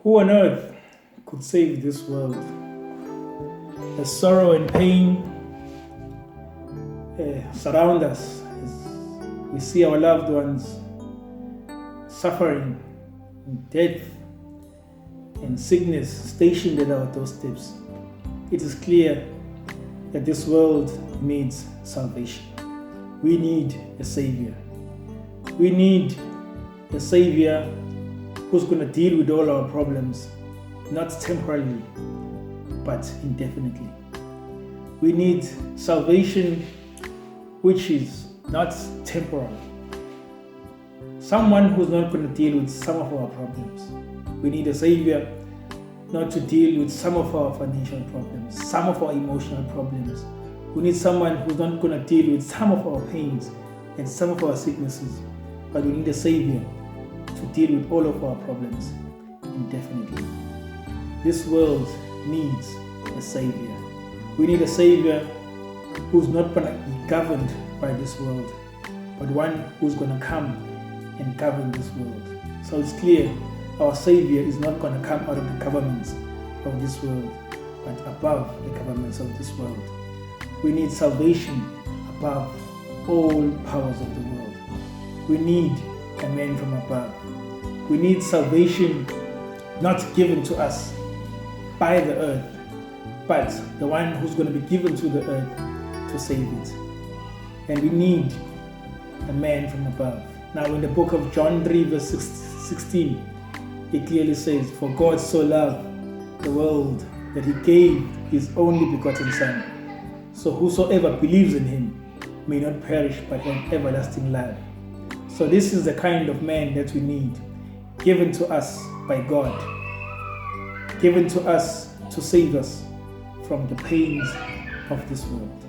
Who on earth could save this world? The sorrow and pain surround us as we see our loved ones suffering, death and sickness stationed at our doorsteps. It is clear that this world needs salvation. We need a Savior. We need a Savior who's going to deal with all our problems, not temporarily, but indefinitely. We need salvation which is not temporal. Someone who's not going to deal with some of our problems. We need a Savior not to deal with some of our financial problems, some of our emotional problems. We need someone who's not going to deal with some of our pains and some of our sicknesses, but we need a Savior to deal with all of our problems indefinitely. This world needs a Savior. We need a Savior who's not going to be governed by this world, but one who's going to come and govern this world. So it's clear our Savior is not going to come out of the governments of this world, but above the governments of this world. We need salvation above all powers of the world. We need a man from above. We need salvation not given to us by the earth, but the one who's going to be given to the earth to save it. And we need a man from above. Now in the book of John 3 verse 16, it clearly says, "For God so loved the world that he gave his only begotten Son, so whosoever believes in him may not perish but have everlasting life." So this is the kind of man that we need, given to us by God, given to us to save us from the pains of this world.